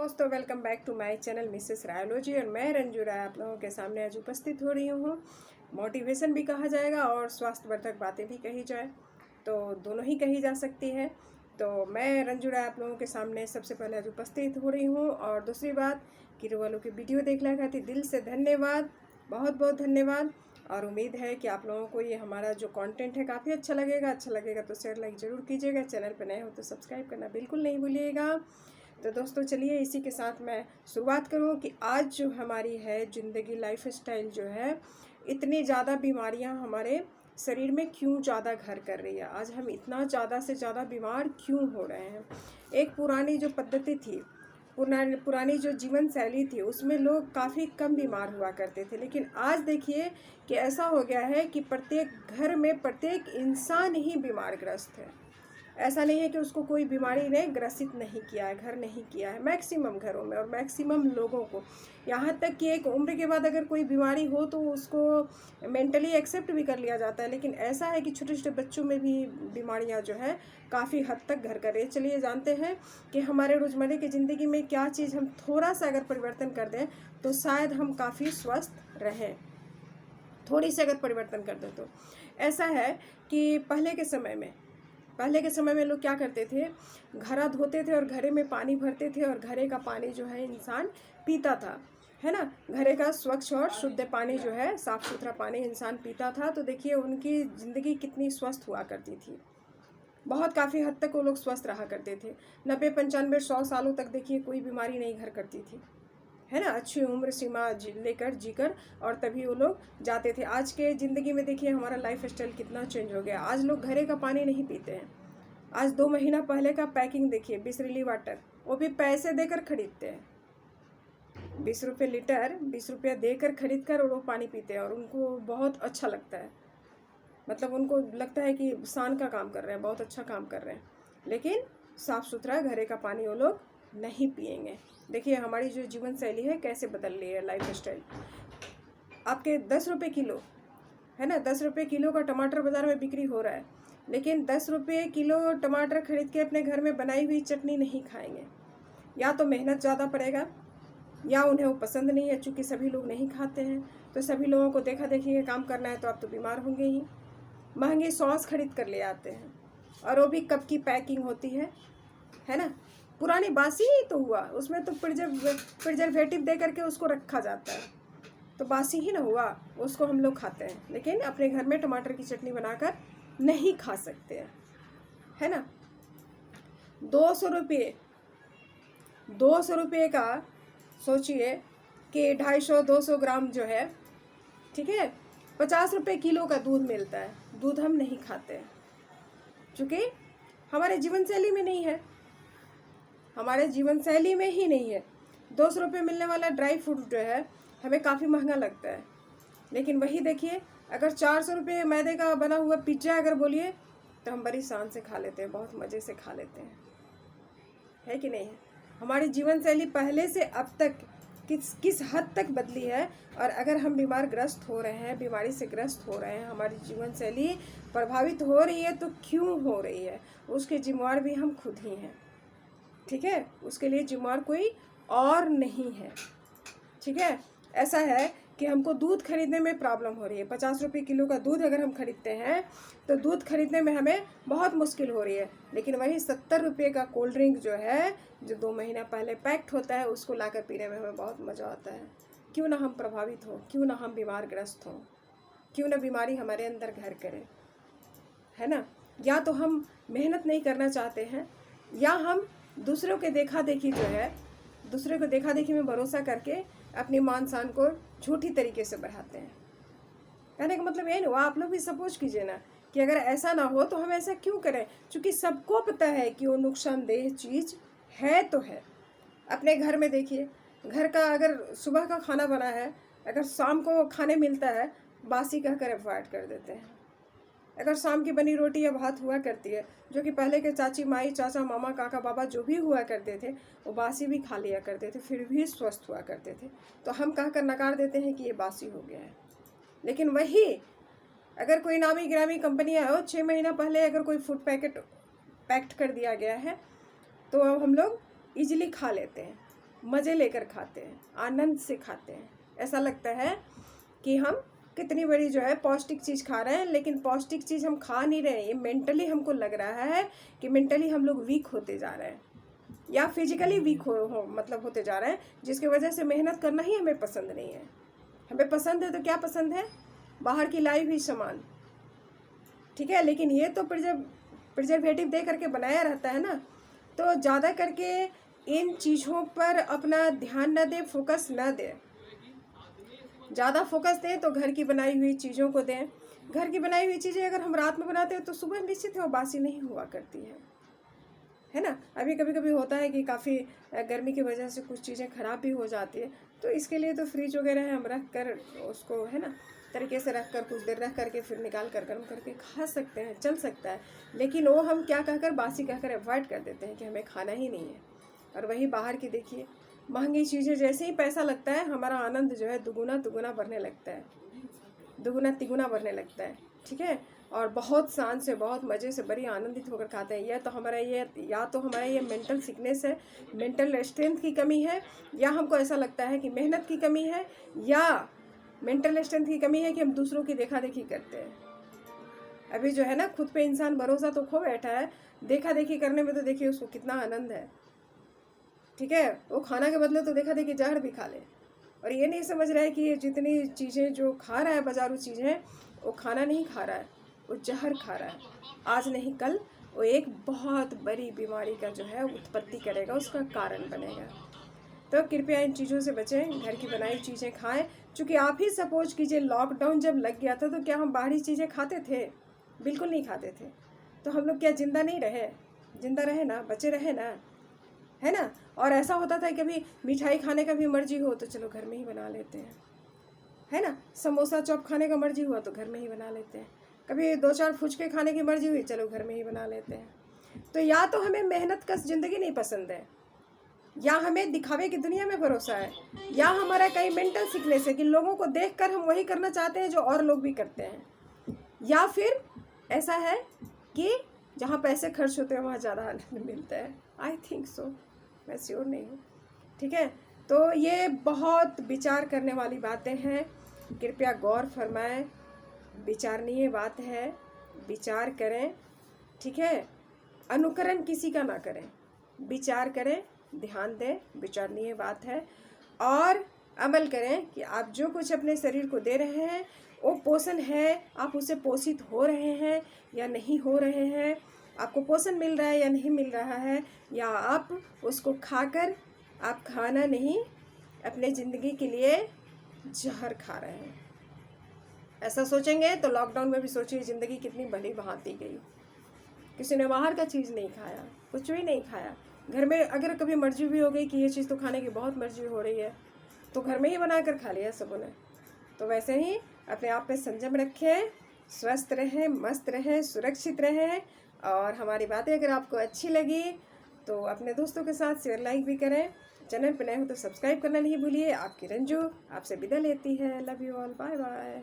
दोस्तों, welcome back to my channel Mrs Rayology. और मैं रंजू राय आप लोगों के सामने आज उपस्थित हो रही हूँ। मोटिवेशन भी कहा जाएगा और स्वास्थ्यवर्धक बातें भी कही जाए, तो दोनों ही कही जा सकती है। तो मैं रंजू राय आप लोगों के सामने सबसे पहले आज उपस्थित हो रही हूँ। और दूसरी बात कि वालों की वीडियो देखने खातिर दिल से धन्यवाद, बहुत बहुत धन्यवाद। और उम्मीद है कि आप लोगों को ये हमारा जो कंटेंट है काफ़ी अच्छा लगेगा तो शेयर लाइक ज़रूर कीजिएगा। चैनल पर नए हो तो सब्सक्राइब करना बिल्कुल नहीं भूलिएगा। तो दोस्तों चलिए इसी के साथ मैं शुरुआत करूं कि आज जो हमारी है ज़िंदगी, लाइफ स्टाइल जो है, इतनी ज़्यादा बीमारियां हमारे शरीर में क्यों ज़्यादा घर कर रही है। आज हम इतना ज़्यादा से ज़्यादा बीमार क्यों हो रहे हैं। एक पुरानी जो पद्धति थी, पुरानी जो जीवन शैली थी, उसमें लोग काफ़ी कम बीमार हुआ करते थे। लेकिन आज देखिए कि ऐसा हो गया है कि प्रत्येक घर में प्रत्येक इंसान ही बीमार ग्रस्त है। ऐसा नहीं है कि उसको कोई बीमारी ने ग्रसित नहीं किया है, घर नहीं किया है। मैक्सिमम घरों में और मैक्सिमम लोगों को, यहाँ तक कि एक उम्र के बाद अगर कोई बीमारी हो तो उसको मेंटली एक्सेप्ट भी कर लिया जाता है। लेकिन ऐसा है कि छोटे छोटे बच्चों में भी बीमारियाँ जो है काफ़ी हद तक घर कर रही है। चलिए जानते हैं कि हमारे रोज़मर्रा की ज़िंदगी में क्या चीज़ हम थोड़ा सा अगर परिवर्तन कर दें तो शायद हम काफ़ी स्वस्थ रहें। थोड़ी सी अगर परिवर्तन कर दें तो ऐसा है कि पहले के समय में लोग क्या करते थे, घड़ा धोते थे और घड़े में पानी भरते थे और घड़े का पानी जो है इंसान पीता था, है ना। घड़े का स्वच्छ और शुद्ध पानी जो है, साफ़ सुथरा पानी इंसान पीता था। तो देखिए उनकी ज़िंदगी कितनी स्वस्थ हुआ करती थी। बहुत काफ़ी हद तक वो लोग स्वस्थ रहा करते थे। 90, 95, 100 सालों तक देखिए कोई बीमारी नहीं घर करती थी, है ना। अच्छी उम्र सीमा लेकर जीकर और तभी वो लोग जाते थे। आज के ज़िंदगी में देखिए हमारा लाइफ स्टाइल कितना चेंज हो गया। आज लोग घड़े का पानी नहीं पीते हैं। आज 2 महीना पहले का पैकिंग देखिए, बिसलेरी वाटर, वो भी पैसे देकर खरीदते हैं। 20 रुपये लीटर, 20 रुपया देकर खरीद कर वो पानी पीते हैं और उनको बहुत अच्छा लगता है। मतलब उनको लगता है कि शान का काम कर रहे हैं, बहुत अच्छा काम कर रहे हैं। लेकिन साफ़ सुथरा घड़े का पानी वो लोग नहीं पिएंगे। देखिए हमारी जो जीवन शैली है कैसे बदल रही है, लाइफ स्टाइल। आपके 10 रुपये किलो, है ना, 10 रुपये किलो का टमाटर बाज़ार में बिक्री हो रहा है। लेकिन 10 रुपये किलो टमाटर खरीद के अपने घर में बनाई हुई चटनी नहीं खाएंगे। या तो मेहनत ज़्यादा पड़ेगा या उन्हें वो पसंद नहीं है। चूँकि सभी लोग नहीं खाते हैं तो सभी लोगों को देखा देखी के काम करना है, तो आप तो बीमार होंगे ही। महंगी सॉस खरीद कर ले आते हैं और वो भी कब की पैकिंग होती है ना। पुरानी बासी ही तो हुआ, उसमें तो प्रिजर्वेटिव दे करके उसको रखा जाता है, तो बासी ही ना हुआ, उसको हम लोग खाते हैं। लेकिन अपने घर में टमाटर की चटनी बनाकर नहीं खा सकते हैं, है ना। 200 रुपये का सोचिए कि 250 ग्राम जो है, ठीक है, 50 रुपये किलो का दूध मिलता है। दूध हम नहीं खाते हैं क्योंकि हमारे जीवन शैली में नहीं है, हमारे जीवन शैली में ही नहीं है। 200 रुपये मिलने वाला ड्राई फ्रूट जो है हमें काफ़ी महंगा लगता है। लेकिन वही देखिए, अगर 400 रुपये मैदे का बना हुआ पिज्ज़ा अगर बोलिए तो हम बड़ी शान से खा लेते हैं, बहुत मज़े से खा लेते हैं, है कि नहीं है। हमारी जीवन शैली पहले से अब तक किस हद तक बदली है। और अगर हम बीमारग्रस्त हो रहे हैं, बीमारी से ग्रस्त हो रहे हैं, हमारी जीवन शैली प्रभावित हो रही है, तो क्यों हो रही है उसके जिम्मेवार भी हम खुद ही हैं, ठीक है। उसके लिए जिम्मेवार कोई और नहीं है, ठीक है। ऐसा है कि हमको दूध खरीदने में प्रॉब्लम हो रही है। 50 रुपये किलो का दूध अगर हम खरीदते हैं तो दूध खरीदने में हमें बहुत मुश्किल हो रही है। लेकिन वही 70 रुपये का कोल्ड ड्रिंक जो है, जो 2 महीना पहले पैक्ड होता है, उसको लाकर पीने में हमें बहुत मज़ा आता है। क्यों ना हम प्रभावित हों, क्यों ना हम बीमारग्रस्त हों, क्यों ना बीमारी हमारे अंदर घर करे, है ना। या तो हम मेहनत नहीं करना चाहते हैं, या हम दूसरों के देखा देखी जो है, दूसरे को देखा देखी में भरोसा करके अपनी मान शान को झूठी तरीके से बढ़ाते हैं। कहने का मतलब ये नहीं हुआ, आप लोग भी सपोज कीजिए ना कि अगर ऐसा ना हो तो हम ऐसा क्यों करें। क्योंकि सबको पता है कि वो नुकसानदेह चीज़ है तो है। अपने घर में देखिए, घर का अगर सुबह का खाना बना है, अगर शाम को खाने मिलता है, बासी कहकर अवॉइड कर देते हैं। अगर शाम की बनी रोटी या भात हुआ करती है, जो कि पहले के चाची माई चाचा मामा काका बाबा जो भी हुआ करते थे, वो बासी भी खा लिया करते थे, फिर भी स्वस्थ हुआ करते थे। तो हम कहकर नकार देते हैं कि ये बासी हो गया है। लेकिन वही अगर कोई नामी गिरामी कंपनियाँ हो, 6 महीना पहले अगर कोई फूड पैक्ट कर दिया गया है, तो हम लोग ईजिली खा लेते हैं। मज़े लेकर खाते हैं, आनंद से खाते हैं। ऐसा लगता है कि हम कितनी बड़ी जो है पौष्टिक चीज़ खा रहे हैं, लेकिन पौष्टिक चीज़ हम खा नहीं रहे हैं। ये मेंटली हमको लग रहा है कि मेंटली हम लोग वीक होते जा रहे हैं या फिजिकली वीक हो मतलब होते जा रहे हैं, जिसकी वजह से मेहनत करना ही हमें पसंद नहीं है। हमें पसंद है तो क्या पसंद है? बाहर की लाई हुई सामान, ठीक है, लेकिन ये तो प्रिजर्वेटिव दे करके बनाया रहता है ना। तो ज़्यादा करके इन चीज़ों पर अपना ध्यान न दें, फोकस न दें। ज़्यादा फोकस दें तो घर की बनाई हुई चीज़ों को दें। घर की बनाई हुई चीज़ें अगर हम रात में बनाते हैं तो सुबह निश्चित है वो बासी नहीं हुआ करती है ना। अभी कभी कभी होता है कि काफ़ी गर्मी की वजह से कुछ चीज़ें ख़राब भी हो जाती है, तो इसके लिए तो फ्रिज वगैरह हम रख कर उसको है ना तरीके से रख कर कुछ देर रख करके फिर निकाल कर गर्म करके खा सकते हैं, चल सकता है। लेकिन वो हम क्या कहकर बासी कहकर अवॉइड कर देते हैं कि हमें खाना ही नहीं है। और वही बाहर की देखिए महंगी चीज़ें, जैसे ही पैसा लगता है हमारा आनंद जो है दुगुना तिगुना बढ़ने लगता है, दुगुना तिगुना बढ़ने लगता है, ठीक है। और बहुत शान से बहुत मज़े से बड़ी आनंदित होकर खाते हैं। यह तो हमारा ये या तो हमारा ये मेंटल सिकनेस है, मेंटल स्ट्रेंथ की कमी है, या हमको ऐसा लगता है कि मेहनत की कमी है, या मेंटल स्ट्रेंथ की कमी है कि हम दूसरों की देखा देखी करते हैं। अभी जो है ना खुद पे इंसान भरोसा तो खो बैठा है, देखा देखी करने में तो देखिए उसको कितना आनंद है, ठीक है। वो खाना के बदले तो देखा देखी जहर भी खा ले, और ये नहीं समझ रहा है कि ये जितनी चीज़ें जो खा रहा है बाजारू चीज़ें, वो खाना नहीं खा रहा है, वो जहर खा रहा है। आज नहीं कल वो एक बहुत बड़ी बीमारी का जो है उत्पत्ति करेगा, उसका कारण बनेगा। तो कृपया इन चीज़ों से बचें, घर की बनाई चीज़ें खाएं। चूँकि आप ही सपोज कीजिए लॉकडाउन जब लग गया था तो क्या हम बाहरी चीज़ें खाते थे? बिल्कुल नहीं खाते थे। तो हम लोग क्या जिंदा नहीं रहे? जिंदा रहे ना, बचे रहे ना, है ना। और ऐसा होता था कभी मिठाई खाने का भी मर्जी हो तो चलो घर में ही बना लेते हैं, है ना। समोसा चॉप खाने का मर्जी हुआ तो घर में ही बना लेते हैं। कभी 2-4 फुचके खाने की मर्जी हुई, चलो घर में ही बना लेते हैं। तो या तो हमें मेहनत का ज़िंदगी नहीं पसंद है, या हमें दिखावे की दुनिया में भरोसा है, या हमारा कहीं मेंटल सिकनेस है कि लोगों को देखकर हम वही करना चाहते हैं जो और लोग भी करते हैं, या फिर ऐसा है कि जहाँ पैसे खर्च होते हैं वहाँ ज़्यादा आनंद मिलता है। आई थिंक सो, मैं श्योर नहीं हूँ, ठीक है। तो ये बहुत विचार करने वाली बातें हैं, कृपया गौर फरमाएं, विचारणीय बात है, विचार करें, ठीक है। अनुकरण किसी का ना करें, विचार करें, ध्यान दें, विचारणीय बात है, और अमल करें कि आप जो कुछ अपने शरीर को दे रहे हैं वो पोषण है, आप उससे पोषित हो रहे हैं या नहीं हो रहे हैं, आपको पोषण मिल रहा है या नहीं मिल रहा है, या आप उसको खाकर आप खाना नहीं अपने ज़िंदगी के लिए जहर खा रहे हैं। ऐसा सोचेंगे तो लॉकडाउन में भी सोचिए ज़िंदगी कितनी भली भांति गई। किसी ने बाहर का चीज़ नहीं खाया, कुछ भी नहीं खाया। घर में अगर कभी मर्जी भी हो गई कि ये चीज़ तो खाने की बहुत मर्जी हो रही है तो घर में ही बना कर खा लिया सबों ने। तो वैसे ही अपने आप में संयम रखें, स्वस्थ रहें, मस्त रहें, सुरक्षित रहें। और हमारी बातें अगर आपको अच्छी लगी तो अपने दोस्तों के साथ शेयर लाइक भी करें। चैनल पर नए हो तो सब्सक्राइब करना नहीं भूलिए। आपकी रंजू आपसे विदा लेती है। Love you all, bye bye.